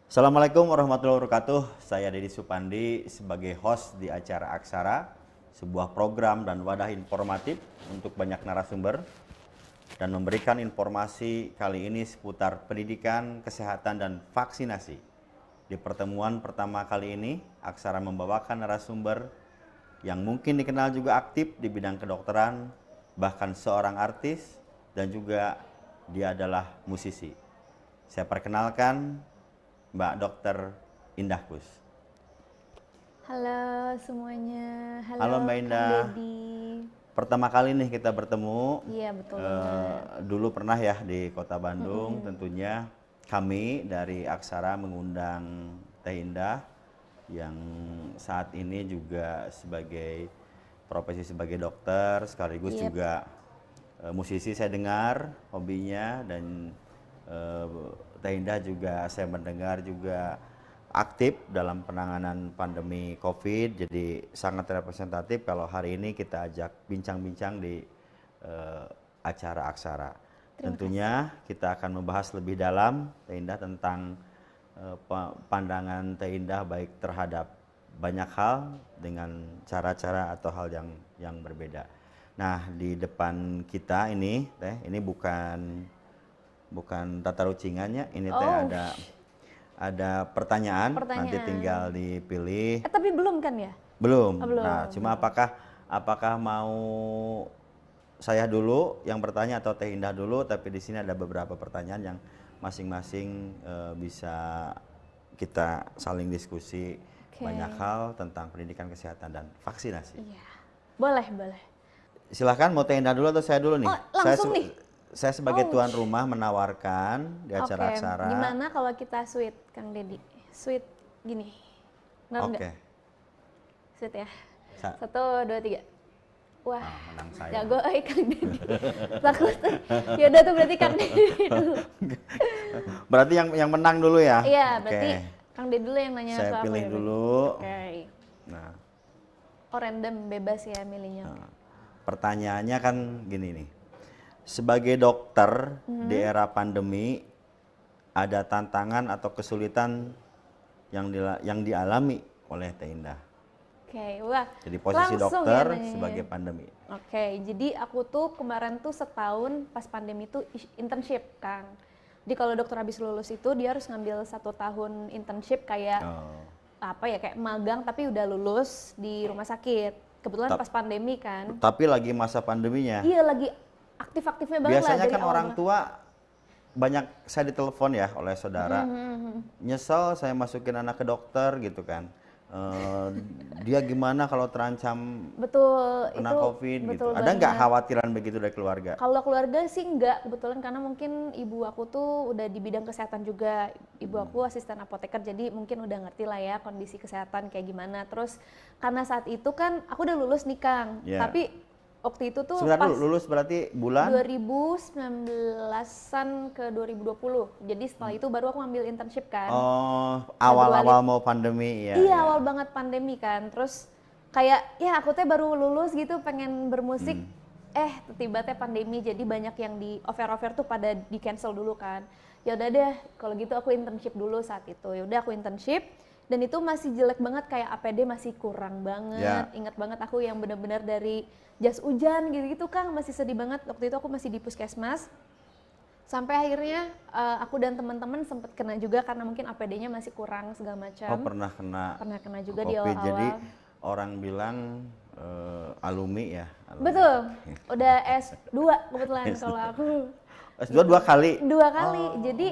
Assalamualaikum warahmatullahi wabarakatuh. Saya Deddy Supandi sebagai host di acara Aksara, sebuah program dan wadah informatif untuk banyak narasumber dan memberikan informasi kali ini seputar pendidikan, kesehatan, dan vaksinasi. Di pertemuan pertama kali ini, Aksara membawakan narasumber yang mungkin dikenal juga aktif di bidang kedokteran, bahkan seorang artis, dan juga dia adalah musisi. Saya perkenalkan Mbak Dr. Indah Kus. Halo semuanya, Halo Mbak Kang Indah. Deddy. Pertama kali nih kita bertemu. Iya betul banget. Dulu pernah ya di Kota Bandung. Tentunya kami dari Aksara mengundang Teh Indah yang saat ini juga sebagai profesi sebagai dokter sekaligus Yep. juga musisi saya dengar hobinya, dan Teh Indah juga saya mendengar juga aktif dalam penanganan pandemi COVID, jadi sangat representatif kalau hari ini kita ajak bincang-bincang di acara Aksara. Tentunya kita akan membahas lebih dalam Teh Indah tentang pandangan Teh Indah baik terhadap banyak hal dengan cara-cara atau hal yang berbeda. Nah, di depan kita ini Teh, ini bukan tata rucingannya, ini Teh Oh. ada pertanyaan, nanti Pertanyaan. tinggal dipilih. Tapi belum kan ya? Belum. Oh, belum. Nah, cuma apakah mau saya dulu yang bertanya atau Teh Indah dulu? Tapi di sini ada beberapa pertanyaan yang masing-masing bisa kita saling diskusi Oke. banyak hal tentang pendidikan kesehatan dan vaksinasi. Iya. Boleh. Silahkan, mau Teh Indah dulu atau saya dulu nih? Oh, langsung nih? Saya sebagai Oh. tuan rumah menawarkan di acara Oke, Aksara. gimana kalau kita sweet, Kang Deddy? Sweet gini. Benar Oke. nggak? Sweet ya. Sa- 1, 2, 3. Wah, menang saya. jago Kang Deddy. Takut. Yaudah tuh berarti Kang Deddy dulu. Berarti yang menang dulu ya? Iya, Oke. berarti Kang Deddy dulu yang nanya Saya ke aku pilih ya, dulu. Oke. Nah, Oh, random, bebas ya milihnya. pertanyaannya kan gini nih. Sebagai dokter di era pandemi, ada tantangan atau kesulitan yang dialami oleh Teh Indah. Oke, wah. Jadi posisi langsung dokter ya nanyanya. sebagai pandemi. Oke, jadi aku tuh kemarin tuh setahun pas pandemi tuh internship, Kang. Jadi kalau dokter habis lulus itu dia harus ngambil 1 tahun internship kayak Oh. kayak magang tapi udah lulus di rumah sakit. Kebetulan Tap- pas pandemi kan. Tapi lagi masa pandeminya. Iya lagi aktif-aktifnya banget lah. Biasanya dari kan awal orang banget. tua banyak saya ditelepon ya oleh saudara. Nyesel saya masukin anak ke dokter gitu kan. Dia gimana kalau terancam Betul, kena itu COVID gitu. betul Ada nggak banget. khawatiran begitu dari keluarga? Kalau keluarga sih enggak, kebetulan karena mungkin ibu aku tuh udah di bidang kesehatan juga. Ibu aku asisten apoteker, jadi mungkin udah ngerti lah ya kondisi kesehatan kayak gimana. Terus karena saat itu kan aku udah lulus nih Kang, Iya. tapi waktu itu tuh Sebentar pas dulu, lulus berarti bulan? 2019-an ke 2020. Jadi setelah itu baru aku ngambil internship kan. Oh, awal-awal mau pandemi ya. Iya, ya. awal banget pandemi kan. Terus kayak ya aku teh baru lulus gitu pengen bermusik. Tiba teh pandemi jadi banyak yang di offer tuh pada di cancel dulu kan. Ya udah deh, kalau gitu aku internship dulu saat itu. Ya udah aku internship dan itu masih jelek banget, kayak APD masih kurang banget. Ya. Ingat banget aku yang benar-benar dari jas hujan gitu-gitu Kang, masih sedih banget. Waktu itu aku masih di puskesmas. Sampai akhirnya aku dan teman-teman sempat kena juga karena mungkin APD-nya masih kurang segala macam. Oh, pernah kena juga di COVID. awal-awal. Jadi orang bilang alumni ya. Alumni. Betul, udah S2 kebetulan kalau aku. S2 2 kali. 2 kali, jadi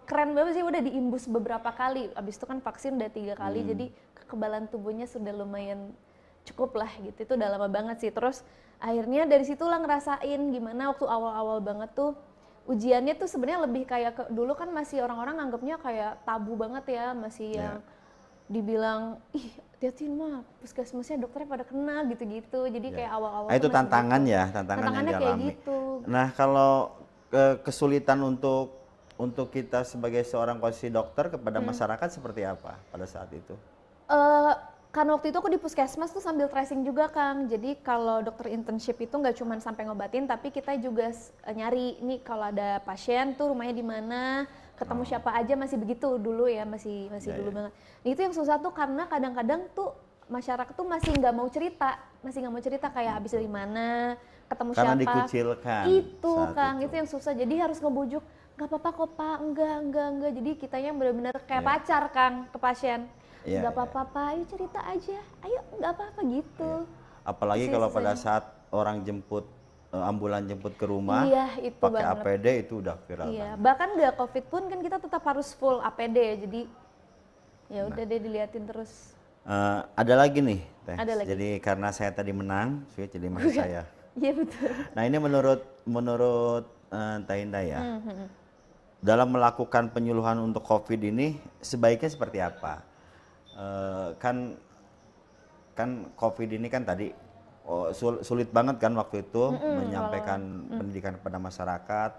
keren banget sih, udah diimbus beberapa kali. Abis itu kan vaksin udah 3 kali, jadi kekebalan tubuhnya sudah lumayan cukup lah gitu. Itu udah lama banget sih. Terus akhirnya dari situlah ngerasain gimana waktu awal-awal banget tuh ujiannya tuh sebenarnya lebih kayak dulu kan masih orang-orang nganggapnya kayak tabu banget ya, masih yang dibilang ih hati-hati mah puskesmasnya dokternya pada kena gitu-gitu. Jadi kayak awal-awal Nah, itu tuh masih tantangan gitu. ya, tantangan yang Tantangannya kayak dialami. gitu. Nah, kalau kesulitan untuk kita sebagai seorang posisi dokter kepada masyarakat seperti apa pada saat itu? Kan waktu itu aku di puskesmas tuh sambil tracing juga Kang. Jadi kalau dokter internship itu nggak cuma sampai ngobatin, tapi kita juga nyari nih kalau ada pasien tuh rumahnya di mana, ketemu siapa aja masih begitu dulu ya, masih dulu banget. Nah, itu yang susah tuh karena kadang-kadang tuh masyarakat tuh masih nggak mau cerita kayak habis dari mana, ketemu Karena siapa. dikucilkan Itu saat Kang, itu. itu yang susah. Jadi harus ngebujuk, nggak apa-apa kok Pak, enggak. Jadi kitanya benar-benar kayak Iya. pacar Kang ke pasien. Iya, Nggak iya. apa-apa Pak, ayo cerita aja, ayo nggak apa-apa gitu. Apalagi Sih kalau pada susahnya. saat orang jemput ambulan jemput ke rumah Iya, itu pakai banget. APD itu udah viral Iya, banget. bahkan nggak COVID pun kan kita tetap harus full APD, jadi ya Nah. udah deh diliatin terus. Ada lagi nih, Teh. Ada lagi. Jadi karena saya tadi menang, jadi mas saya. Iya betul. Nah ini menurut Teh Indah ya, dalam melakukan penyuluhan untuk COVID ini sebaiknya seperti apa? Kan COVID ini kan tadi sulit banget kan waktu itu menyampaikan pendidikan kepada masyarakat,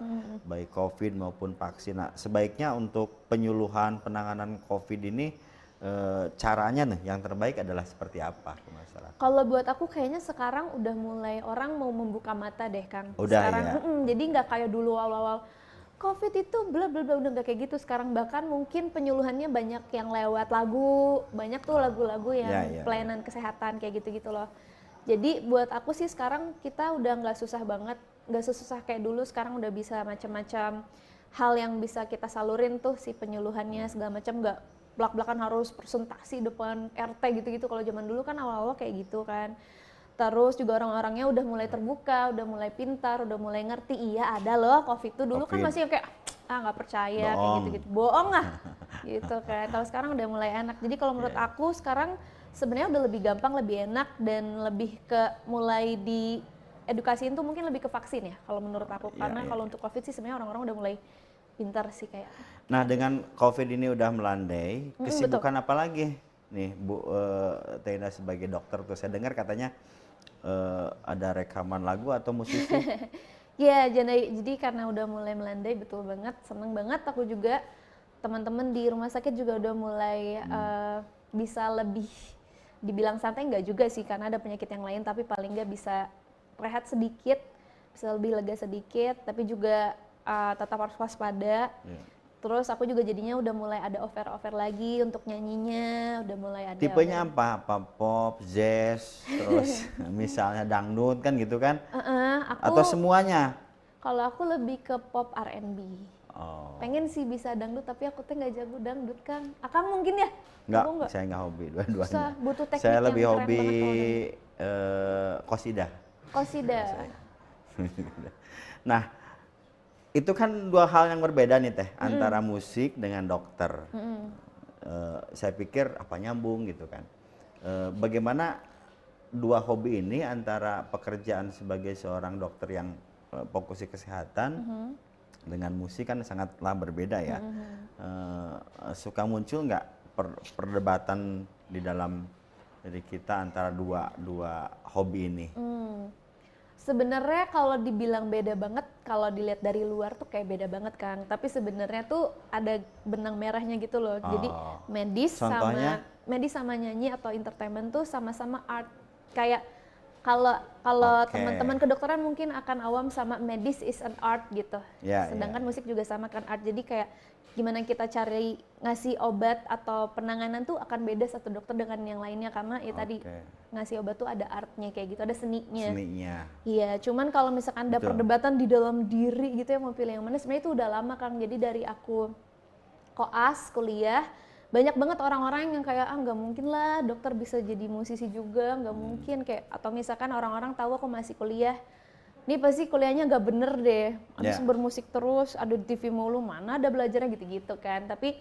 baik COVID maupun vaksin. Nah, sebaiknya untuk penyuluhan penanganan COVID ini caranya nih yang terbaik adalah seperti apa ke masyarakat? Kalau buat aku kayaknya sekarang udah mulai orang mau membuka mata deh Kang. Udah Sekarang, ya. jadi nggak kayak dulu awal-awal COVID itu bla bla bla, udah nggak kayak gitu sekarang. Bahkan mungkin penyuluhannya banyak yang lewat lagu, banyak tuh lagu-lagu yang Ya. pelayanan kesehatan kayak gitu-gitu loh. Jadi buat aku sih sekarang kita udah nggak susah banget, nggak sesusah kayak dulu. Sekarang udah bisa macam-macam hal yang bisa kita salurin tuh si penyuluhannya segala macam, nggak belak-belakan harus presentasi depan RT gitu-gitu. Kalau zaman dulu kan awal-awal kayak gitu kan. Terus juga orang-orangnya udah mulai terbuka, udah mulai pintar, udah mulai ngerti. Iya ada loh COVID tuh, dulu kan COVID. masih yang kayak nggak percaya kayak Bohong. gitu-gitu, bohong ah gitu kan. Kalau sekarang udah mulai enak. Jadi kalau menurut aku sekarang sebenarnya udah lebih gampang, lebih enak, dan lebih ke mulai di edukasiin tuh mungkin lebih ke vaksin ya kalau menurut aku. Karena kalau untuk COVID sih sebenarnya orang-orang udah mulai pintar sih kayak. Nah dengan COVID ini udah melandai, kesibukan apa lagi nih Bu Teh Indah sebagai dokter tuh? Saya dengar katanya ada rekaman lagu atau musisi. Ya, jadi karena udah mulai melandai, betul banget, seneng banget aku juga. Teman-teman di rumah sakit juga udah mulai bisa lebih dibilang santai, nggak juga sih karena ada penyakit yang lain, tapi paling nggak bisa rehat sedikit, bisa lebih lega sedikit, tapi juga tetap harus waspada. Terus aku juga jadinya udah mulai ada offer lagi untuk nyanyinya, udah mulai ada. Tipenya apa? Apa pop, jazz, terus misalnya dangdut kan gitu kan? Atau semuanya? Kalau aku lebih ke pop R&B. Oh. Pengen sih bisa dangdut, tapi aku tuh nggak jago dangdut Kang. Akang mungkin ya? Enggak, saya nggak hobi Susah, dua-duanya. butuh teknik Saya yang lebih keren hobi banget kalau dangdut. qasidah. Qasidah. Nah, itu kan dua hal yang berbeda nih Teh, antara musik dengan dokter. Saya pikir apa nyambung gitu kan. Bagaimana dua hobi ini antara pekerjaan sebagai seorang dokter yang fokus di kesehatan dengan musik kan sangatlah berbeda ya. Suka muncul nggak perdebatan di dalam diri kita antara dua hobi ini? Sebenarnya kalau dibilang beda banget, kalau dilihat dari luar tuh kayak beda banget Kang. Tapi sebenarnya tuh ada benang merahnya gitu loh. Jadi Contohnya? medis sama nyanyi atau entertainment tuh sama-sama art. Kayak kalau teman-teman kedokteran mungkin akan awam sama medis is an art gitu. Sedangkan musik juga sama kan art. Jadi kayak gimana kita cari ngasih obat atau penanganan tuh akan beda satu dokter dengan yang lainnya, karena ya tadi ngasih obat tuh ada artnya kayak gitu, ada seninya. Iya, cuman kalau misalkan ada perdebatan di dalam diri gitu ya mau pilih yang mana, sebenarnya itu udah lama Kang. Jadi dari aku koas kuliah banyak banget orang-orang yang kayak nggak mungkin lah dokter bisa jadi musisi juga, nggak mungkin kayak, atau misalkan orang-orang tahu aku masih kuliah, ini pasti kuliahnya nggak bener deh, habis bermusik terus, ada di TV mulu, mana ada belajarnya gitu-gitu kan. Tapi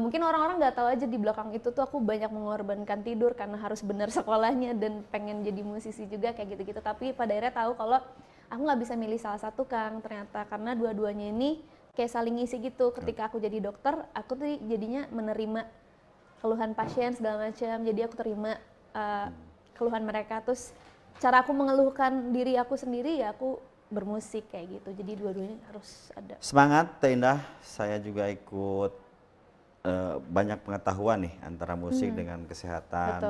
mungkin orang-orang nggak tahu aja di belakang itu tuh aku banyak mengorbankan tidur karena harus bener sekolahnya dan pengen jadi musisi juga kayak gitu-gitu. Tapi pada akhirnya tahu kalau aku nggak bisa milih salah satu Kang ternyata, karena dua-duanya ini kayak saling ngisi gitu. Ketika aku jadi dokter, aku tuh jadinya menerima keluhan pasien segala macam, jadi aku terima keluhan mereka, terus cara aku mengeluhkan diri aku sendiri ya aku bermusik kayak gitu. Jadi dua-duanya harus ada. Semangat Teh Indah, saya juga ikut banyak pengetahuan nih antara musik dengan kesehatan.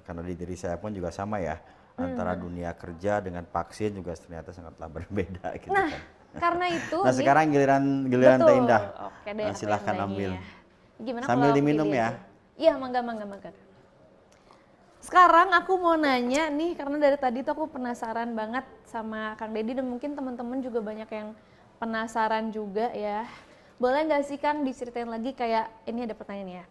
Karena di diri saya pun juga sama ya, antara dunia kerja dengan vaksin juga ternyata sangatlah berbeda gitu kan. Karena itu Nah sekarang giliran betul. Teh Indah. Oke deh, aku Silahkan yang ambil. nanya. Gimana Sambil kalau aku diminum pilih ya. aja? Iya, mangga. Sekarang aku mau nanya nih, karena dari tadi tuh aku penasaran banget sama Kang Deddy dan mungkin teman-teman juga banyak yang penasaran juga ya. Boleh nggak sih Kang diceritain lagi kayak ini ada pertanyaan ya.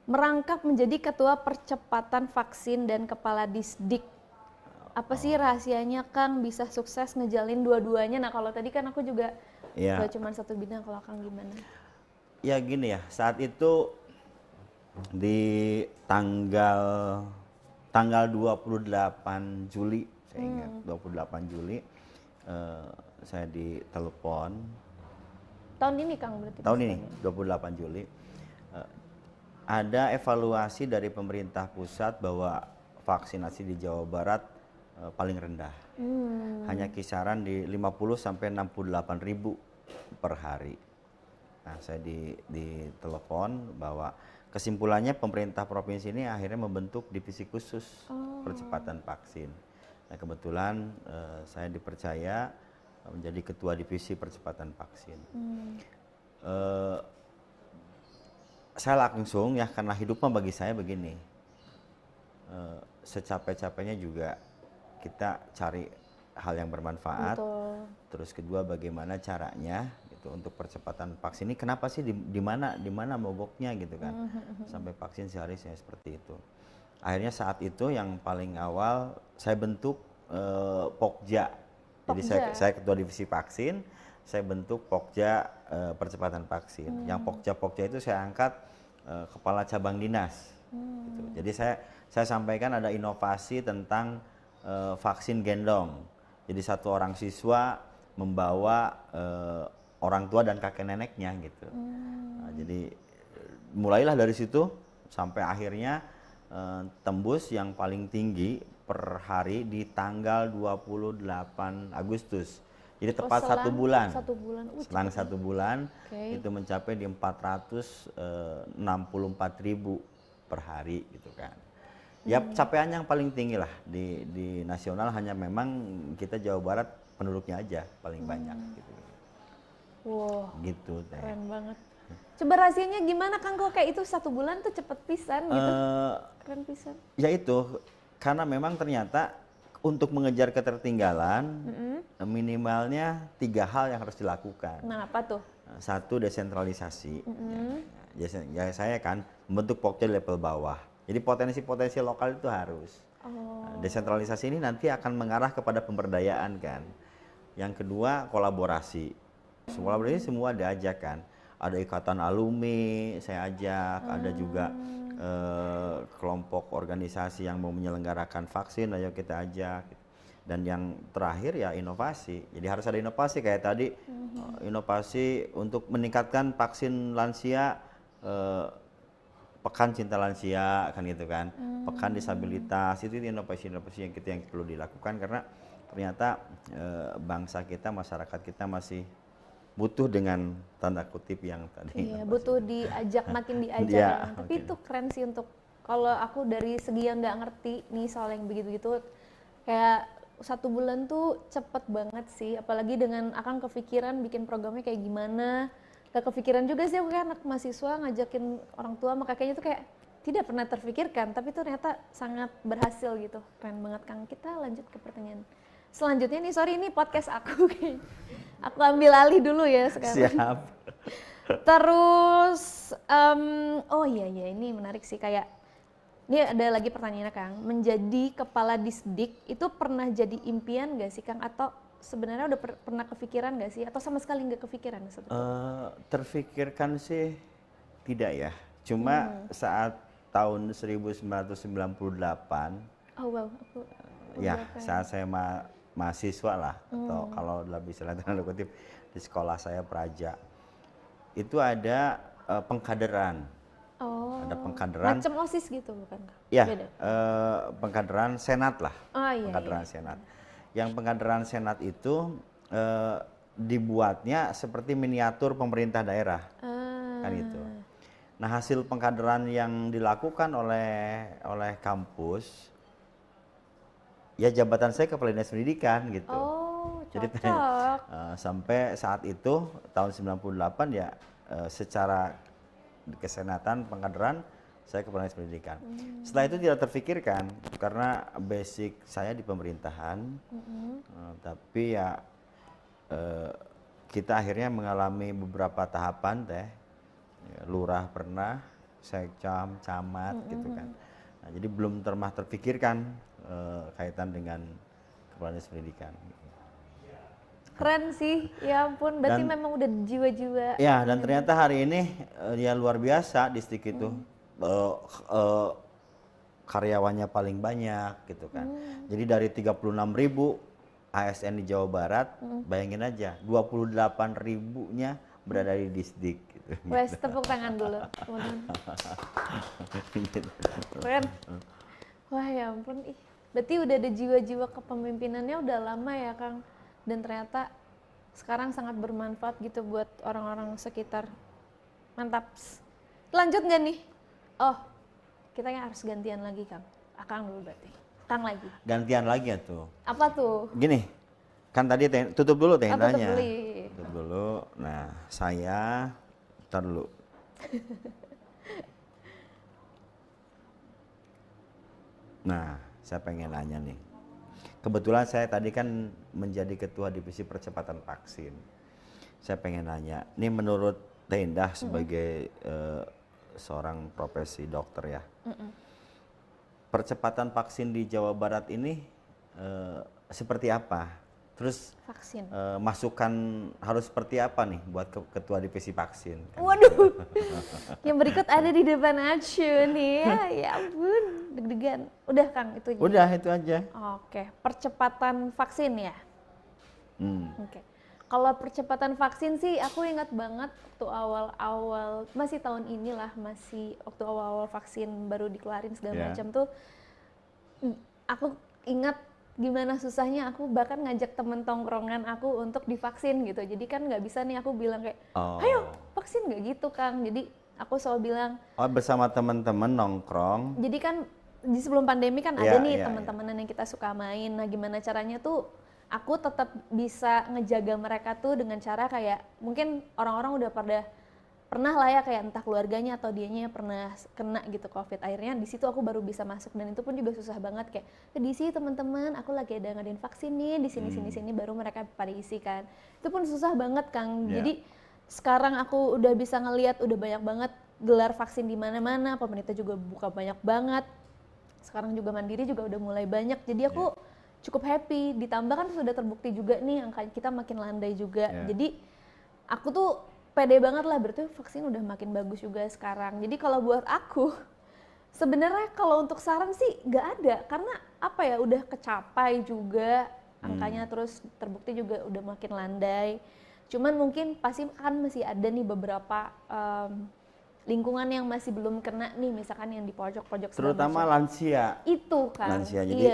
Merangkap menjadi ketua percepatan vaksin dan kepala Disdik. Apa sih rahasianya Kang bisa sukses ngejalin dua-duanya? Nah kalau tadi kan aku juga Ya, gak cuma satu bidang, kalau Kang gimana? ya gini ya. Saat itu di tanggal 28 Juli, saya ingat 28 Juli saya ditelepon Tahun ini Kang berarti? tahun ini 28 Juli ada evaluasi dari pemerintah pusat bahwa vaksinasi di Jawa Barat paling rendah. Hanya kisaran di 50 sampai 68 ribu per hari. Nah, saya ditelepon bahwa kesimpulannya pemerintah provinsi ini akhirnya membentuk divisi khusus percepatan vaksin. Nah, kebetulan saya dipercaya menjadi ketua divisi percepatan vaksin. Saya langsung ya, karena hidup mah bagi saya begini, secapek-capeknya juga kita cari hal yang bermanfaat. Betul. Terus kedua, bagaimana caranya gitu untuk percepatan vaksin ini, kenapa sih di mana mogoknya gitu kan, sampai vaksin sehari saya seperti itu. Akhirnya saat itu yang paling awal saya bentuk Pokja. Jadi saya ketua divisi vaksin, saya bentuk Pokja percepatan vaksin. Yang Pokja itu saya angkat kepala cabang dinas. Gitu. Jadi saya sampaikan ada inovasi tentang vaksin gendong. Jadi satu orang siswa membawa orang tua dan kakek neneknya gitu. Nah, jadi mulailah dari situ sampai akhirnya tembus yang paling tinggi per hari di tanggal 28 Agustus. Jadi tepat selang 1 bulan. 1 bulan. Selang 1 bulan Okay. itu mencapai di 464 ribu per hari gitu kan. Ya capaian yang paling tinggi lah di nasional, hanya memang kita Jawa Barat penduduknya aja paling banyak gitu. Wow, Gitu Teh. keren banget. Coba rahasianya gimana Kang, kok kayak itu 1 bulan tuh cepet pisan gitu? Keren pisan. Ya itu karena memang ternyata untuk mengejar ketertinggalan minimalnya 3 hal yang harus dilakukan. Nah apa tuh? Satu, desentralisasi. Ya, saya kan membentuk Pokja di level bawah. Jadi potensi-potensi lokal itu harus. Desentralisasi ini nanti akan mengarah kepada pemberdayaan kan. Yang kedua, kolaborasi. Kolaborasi semua diajak kan. Ada ikatan alumni, saya ajak. Ada juga kelompok organisasi yang mau menyelenggarakan vaksin, ayo kita ajak. Dan yang terakhir ya inovasi. Jadi harus ada inovasi kayak tadi, inovasi untuk meningkatkan vaksin lansia, pekan cinta lansia kan gitu kan, pekan disabilitas, itu inovasi-inovasi yang perlu dilakukan karena ternyata bangsa kita, masyarakat kita masih butuh dengan tanda kutip yang tadi. Iya, butuh diajak, makin diajak Iya, ya. Tapi itu keren sih untuk, kalau aku dari segi yang nggak ngerti nih soal yang begitu-gitu, kayak 1 bulan tuh cepet banget sih. Apalagi dengan akan kepikiran bikin programnya kayak gimana. Gak kepikiran juga sih aku kayak anak mahasiswa ngajakin orang tua sama kakeknya tuh kayak tidak pernah terfikirkan. Tapi itu ternyata sangat berhasil gitu. Keren banget Kang. Kita lanjut ke pertanyaan selanjutnya nih. Sorry, ini podcast aku kayaknya. Aku ambil alih dulu ya sekarang. Siap. Terus, oh iya ini menarik sih, kayak ini ada lagi pertanyaannya Kang. Menjadi kepala Disdik itu pernah jadi impian gak sih Kang? Atau sebenarnya udah pernah kepikiran gak sih? Atau sama sekali nggak kepikiran sebetulnya? Terfikirkan sih tidak ya. Cuma saat tahun 1998, Oh wow, aku ya saat saya mahasiswa lah, atau kalau dalam istilah tanda kutip di sekolah saya Praja, itu ada pengkaderan. Oh, Ada pengkaderan. macam OSIS gitu bukan Kang? Ya, Beda. pengkaderan senat lah. Oh iya. Pengkaderan senat. Yang pengkaderan senat itu dibuatnya seperti miniatur pemerintah daerah. Kan gitu. Nah, hasil pengkaderan yang dilakukan oleh kampus, ya jabatan saya kepala dinas pendidikan gitu. Oh, Jadi cocok. sampai saat itu tahun 98 ya secara kesehatan pengkaderan saya ke Pendidikan Pendidikan. Setelah itu tidak terfikirkan karena basic saya di pemerintahan, tapi ya kita akhirnya mengalami beberapa tahapan teh. Ya, lurah pernah, sekcam, camat gitu kan. Nah, jadi belum terfikirkan kaitan dengan Kepala Dinas Pendidikan. Keren sih, ya ampun. Berarti memang udah jiwa-jiwa. Ya, dan ternyata hari ini ya luar biasa distrik itu. Karyawannya paling banyak gitu kan. Jadi dari 36.000 ASN di Jawa Barat, bayangin aja 28.000-nya berada di distrik gitu. Wes, tepuk tangan dulu, teman-teman. Keren. Wah ya ampun, berarti udah ada jiwa-jiwa kepemimpinannya udah lama ya Kang. Dan ternyata sekarang sangat bermanfaat gitu buat orang-orang sekitar. Mantap. Lanjut nggak nih? Oh, kita harus gantian lagi Kang. Akang dulu berarti. Kang lagi. Gantian lagi ya tuh. Apa tuh? Gini, kan tadi tutup dulu tendanya. Tutup dulu. Nah, saya ntar dulu. Nah, saya pengen nanya nih. Kebetulan saya tadi kan menjadi ketua divisi percepatan vaksin. Saya pengen nanya, ini menurut Teh Indah sebagai seorang profesi dokter ya, percepatan vaksin di Jawa Barat ini seperti apa? Terus vaksin. Masukan harus seperti apa nih buat ketua divisi vaksin? Waduh, yang berikut ada di depan aja nih ya, ya ampun, deg-degan. Udah Kang, itu aja? Udah, itu aja. Oke, percepatan vaksin ya? Oke. Kalau percepatan vaksin sih aku ingat banget waktu awal-awal, masih tahun inilah, masih waktu awal-awal vaksin baru dikeluarin segala macam tuh, aku ingat gimana susahnya aku bahkan ngajak temen tongkrongan aku untuk divaksin gitu. Jadi kan nggak bisa nih aku bilang kayak, ayo vaksin, nggak gitu Kang. Jadi aku selalu bilang, bersama teman-teman nongkrong. jadi kan di sebelum pandemi kan ada nih teman-temanan yang kita suka main. Nah gimana caranya tuh aku tetap bisa ngejaga mereka tuh dengan cara kayak mungkin orang-orang udah pernah lah ya kayak entah keluarganya atau dianya pernah kena gitu COVID. Akhirnya di situ aku baru bisa masuk, dan itu pun juga susah banget kayak di sini teman-teman aku lagi ada ngadain vaksin nih di sini baru mereka pada isi kan. Itu pun susah banget Kang. Jadi sekarang aku udah bisa ngelihat udah banyak banget gelar vaksin di mana-mana, pemerintah juga buka banyak banget. Sekarang juga Mandiri juga udah mulai banyak. Jadi aku cukup happy, ditambah kan sudah terbukti juga nih angka kita makin landai juga. Jadi aku tuh pede banget lah, berarti vaksin udah makin bagus juga sekarang. Jadi kalau buat aku, sebenarnya kalau untuk saran sih nggak ada, karena apa ya udah kecapai juga angkanya, terus terbukti juga udah makin landai. Cuman mungkin pasti kan masih ada nih beberapa lingkungan yang masih belum kena nih, misalkan yang di pojok-pojok terutama lansia. Itu kan. Lansia. Jadi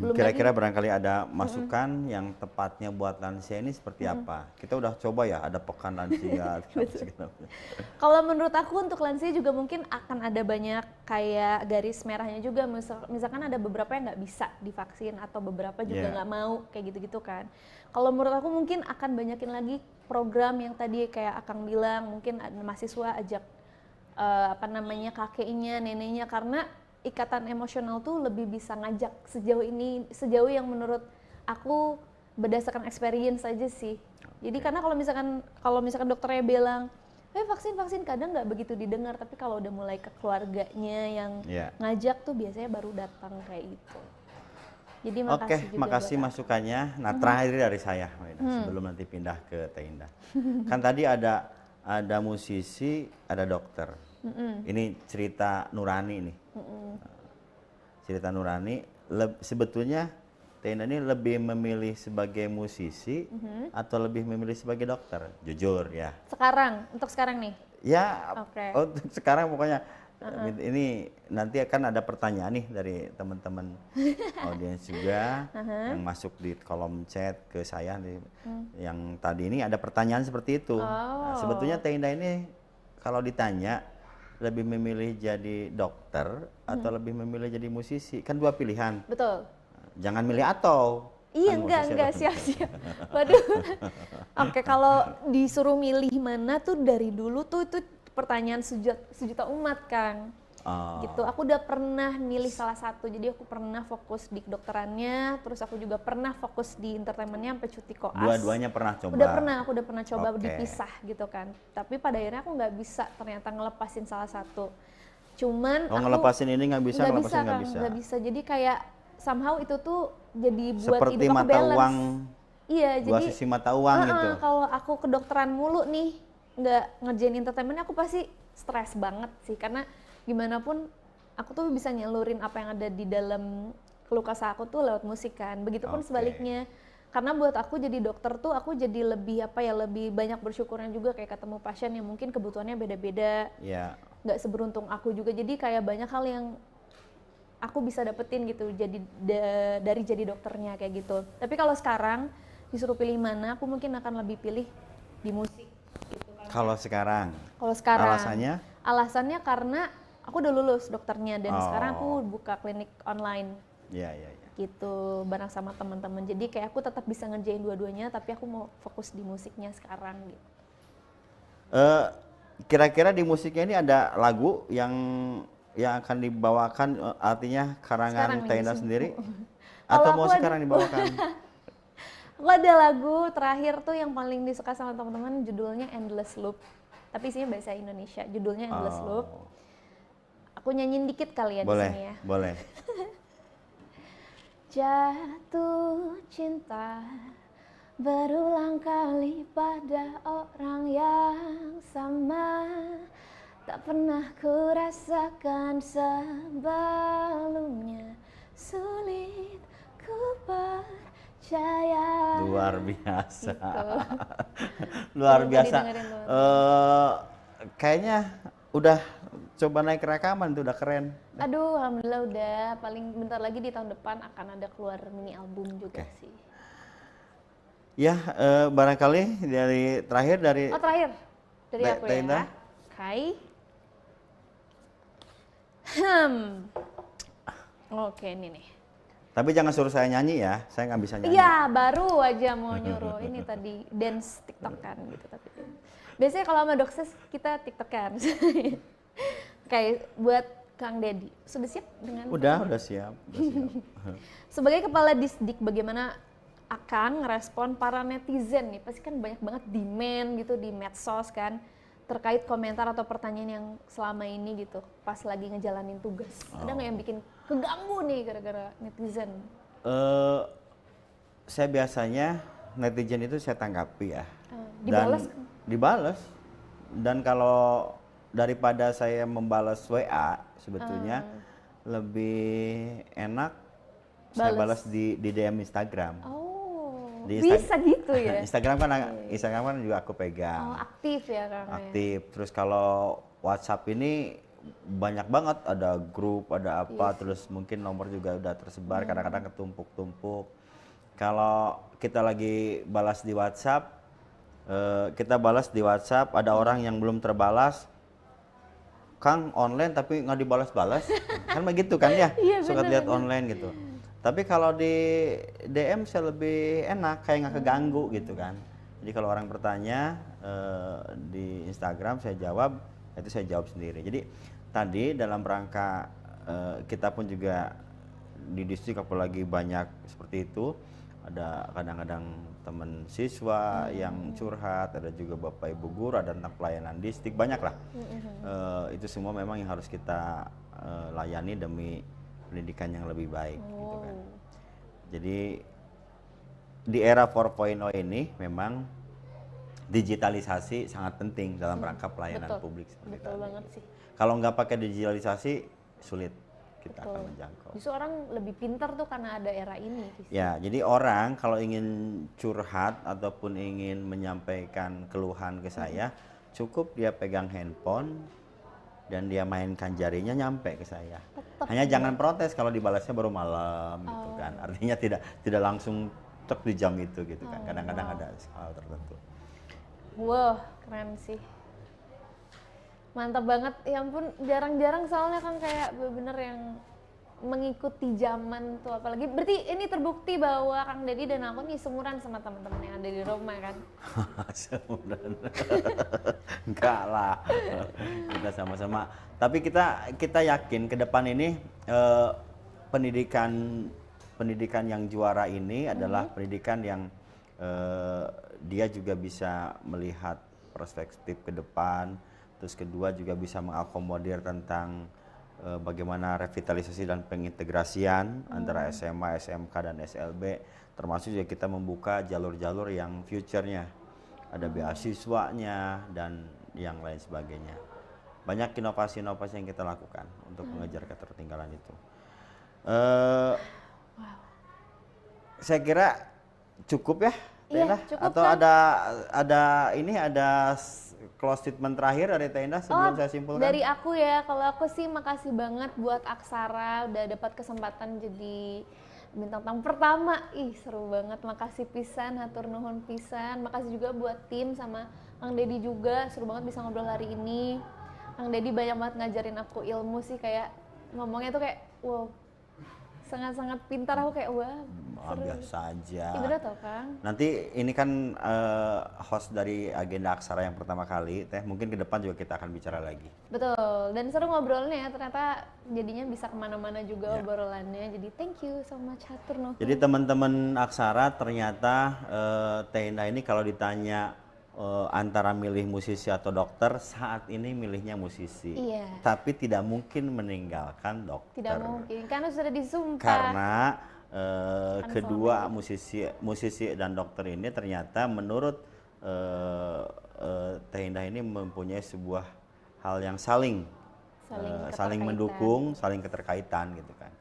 kira-kira lagi, barangkali ada masukan yang tepatnya buat lansia ini seperti apa? Kita udah coba ya ada pekan lansia. Kalau menurut aku untuk lansia juga mungkin akan ada banyak kayak garis merahnya juga. Misalkan ada beberapa yang nggak bisa divaksin atau beberapa juga nggak mau kayak gitu-gitu kan. Kalau menurut aku mungkin akan banyakin lagi program yang tadi kayak Akang bilang, mungkin ada mahasiswa ajak kakeknya, neneknya, karena ikatan emosional tuh lebih bisa ngajak sejauh yang menurut aku berdasarkan experience aja sih. Jadi karena kalau misalkan dokternya bilang vaksin kadang nggak begitu didengar, tapi kalau udah mulai ke keluarganya yang ngajak tuh biasanya baru datang kayak gitu. Jadi makasih masukannya. Nah, terakhir dari saya, sebelum nanti pindah ke Teh Indah. Kan tadi ada musisi, ada dokter. Ini cerita nurani nih. Cerita nurani. Sebetulnya Teh Indah ini lebih memilih sebagai musisi atau lebih memilih sebagai dokter? Jujur ya. Untuk sekarang nih? Ya, untuk sekarang pokoknya. Ini nanti akan ada pertanyaan nih dari teman-teman audiens juga yang masuk di kolom chat ke saya nih. Yang tadi ini ada pertanyaan seperti itu. Nah, sebetulnya Teh Indah ini kalau ditanya lebih memilih jadi dokter atau lebih memilih jadi musisi, kan dua pilihan. Betul. Jangan milih atau. Iya, Kan enggak, musisi enggak, atau siap-siap. Waduh. Oke, kalau disuruh milih mana tuh dari dulu tuh itu pertanyaan sejuta umat, Kang. Oh, Gitu. Aku udah pernah milih salah satu. Jadi aku pernah fokus di kedokterannya, terus aku juga pernah fokus di entertainmentnya sampai cuti koas. dua-duanya pernah coba. Aku udah pernah coba Oke. dipisah gitu kan. Tapi pada akhirnya aku nggak bisa ternyata ngelepasin salah satu. Cuman Oh, aku ngelepasin ini nggak bisa, ngelepasin nggak Kang, bisa. nggak bisa. Jadi kayak somehow itu tuh jadi buat Seperti hidup aku mata balance. uang, Iya, dua jadi sisi mata uang gitu. kalau aku kedokteran mulu nih, nggak ngerjain entertainment, aku pasti stres banget sih. Karena gimana pun aku tuh bisa nyalurin apa yang ada di dalam keluh kesah aku tuh lewat musik kan. Begitupun Oke. sebaliknya. Karena buat aku jadi dokter tuh aku jadi lebih lebih banyak bersyukurnya juga kayak ketemu pasien yang mungkin kebutuhannya beda-beda. Ya. Nggak seberuntung aku juga, jadi kayak banyak hal yang aku bisa dapetin gitu jadi dari jadi dokternya kayak gitu. Tapi kalau sekarang disuruh pilih mana, aku mungkin akan lebih pilih di musik gitu kan. Kalau sekarang, Alasannya? alasannya? Alasannya karena aku udah lulus dokternya dan sekarang aku Oh. buka klinik online Iya, iya, iya. gitu bareng sama teman-teman. Jadi kayak aku tetap bisa ngerjain dua-duanya, tapi aku mau fokus di musiknya sekarang gitu. Kira-kira di musiknya ini ada lagu yang akan dibawakan, artinya karangan Sekarang nih, Tenda sibuk. sendiri? Kalau Atau aku mau ada- sekarang dibawakan? Aku ada lagu terakhir tuh yang paling disuka sama teman-teman, judulnya Endless Loop. Tapi isinya bahasa Indonesia, judulnya Endless Loop. Oh, Aku nyanyiin dikit kali ya di boleh, sini ya. boleh. Jatuh cinta berulang kali pada orang yang sama, tak pernah ku rasakan sebelumnya, sulit ku percaya. Luar biasa. Gitu. Luar Coba biasa. didengerin, teman-teman. Kayaknya udah coba naik rekaman tuh, udah keren. Aduh, alhamdulillah udah. Paling bentar lagi di tahun depan akan ada keluar mini album juga Oke. sih. Ya, barangkali dari terakhir dari Oh, terakhir dari aku Tenda. ya. Kai. Oke, ini nih. tapi jangan suruh saya nyanyi ya, saya nggak bisa nyanyi. Iya, baru aja mau nyuruh. Ini tadi dance TikTok kan gitu tapi. Biasanya kalau sama Dokses kita TikTok kan. Kayak buat Kang Dedi. Sudah siap dengan Udah siap. Sebagai kepala Disdik, bagaimana Akang ngerespon para netizen nih? Pasti kan banyak banget demand gitu di medsos kan, terkait komentar atau pertanyaan yang selama ini gitu, pas lagi ngejalanin tugas. Ada nggak yang bikin keganggu nih gara-gara netizen? Saya biasanya netizen itu saya tanggapi ya. Dibales Dan kan? dibales. Dan kalau daripada saya membalas WA sebetulnya lebih enak saya balas di DM Instagram. Oh, Di bisa gitu ya? Instagram kan juga aku pegang. Oh, aktif ya Kang? Ya? Aktif. Terus kalau WhatsApp ini banyak banget, ada grup, ada apa, terus mungkin nomor juga udah tersebar, kadang-kadang ketumpuk-tumpuk. Kalau kita lagi balas di WhatsApp, ada orang yang belum terbalas, Kang online tapi nggak dibalas-balas, kan begitu kan ya, Iya, suka bener, lihat online gitu. Tapi kalau di DM saya lebih enak, kayak nggak keganggu gitu kan. Jadi kalau orang bertanya di Instagram saya jawab, itu saya jawab sendiri. Jadi tadi dalam rangka kita pun juga di distrik apalagi banyak seperti itu, ada kadang-kadang teman siswa yang curhat, ada juga bapak ibu guru, ada tentang pelayanan distrik, banyak lah. Itu semua memang yang harus kita layani demi pendidikan yang lebih baik gitu kan. Jadi di era 4.0 ini memang digitalisasi sangat penting dalam rangka pelayanan Betul. publik seperti Betul tadi. banget sih. Kalau nggak pakai digitalisasi sulit kita Betul. akan menjangkau. Justru orang lebih pintar tuh karena ada era ini. Ya, jadi orang kalau ingin curhat ataupun ingin menyampaikan keluhan ke saya, cukup dia pegang handphone dan dia mainkan jarinya nyampe ke saya. Tetep Hanya jangan protes kalau dibalasnya baru malam gitu kan. Artinya tidak langsung tek di jam itu gitu kan. Kadang-kadang ada hal tertentu. Wow, keren sih. Mantap banget. Ya ampun, jarang-jarang soalnya kan kayak bener-bener yang mengikuti zaman tuh, apalagi berarti ini terbukti bahwa Kang Deddy dan aku nih seumuran sama teman-teman yang ada di Roma kan. Seumuran. Enggak lah. Kita sama-sama. Tapi kita yakin ke depan ini pendidikan yang juara ini adalah pendidikan yang dia juga bisa melihat perspektif ke depan, terus kedua juga bisa mengakomodir tentang bagaimana revitalisasi dan pengintegrasian antara SMA, SMK dan SLB, termasuk juga kita membuka jalur-jalur yang future-nya, ada beasiswanya dan yang lain sebagainya. Banyak inovasi-inovasi yang kita lakukan untuk mengejar ketertinggalan itu. Saya kira cukup ya, Teh Iya, Indah? cukup, Atau Kang. ada close statement terakhir dari Teh Indah sebelum saya simpulkan? Dari aku ya, kalau aku sih makasih banget buat Aksara udah dapat kesempatan jadi bintang tamu pertama. Ih, seru banget. Makasih pisan, hatur nuhun pisan. Makasih juga buat tim sama Kang Deddy juga. Seru banget bisa ngobrol hari ini. Kang Deddy banyak banget ngajarin aku ilmu sih, kayak ngomongnya tuh kayak wow. Sangat-sangat pintar, aku kayak wah. Biasa aja. Iya bener tau Kang. Nanti ini kan host dari agenda Aksara yang pertama kali, Teh. Mungkin ke depan juga kita akan bicara lagi. Betul, dan seru ngobrolnya ya, ternyata jadinya bisa kemana-mana juga obrolannya. Jadi thank you so much, hatur nuhun. Jadi teman-teman Aksara ternyata Teh Indah ini kalau ditanya antara milih musisi atau dokter, saat ini milihnya musisi. Iya. Tapi tidak mungkin meninggalkan dokter. Tidak mungkin, karena sudah disumpah. Karena kedua musisi dan dokter ini ternyata menurut Teh Indah ini mempunyai sebuah hal yang saling mendukung, saling keterkaitan gitu kan.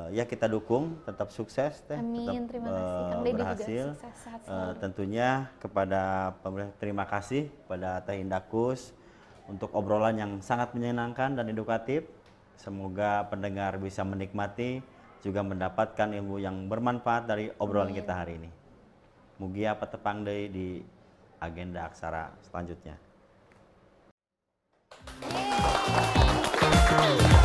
Ya kita dukung, tetap sukses Teh, Amin, tetap terima kasih. Kang Deddy juga berhasil. sukses, sehat selalu. Tentunya kepada pemerintah, terima kasih kepada Teh Indah Kus untuk obrolan yang sangat menyenangkan dan edukatif. Semoga pendengar bisa menikmati, juga mendapatkan ilmu yang bermanfaat dari obrolan kita hari ini. Mugia patepang deui di agenda Aksara selanjutnya. Yeay.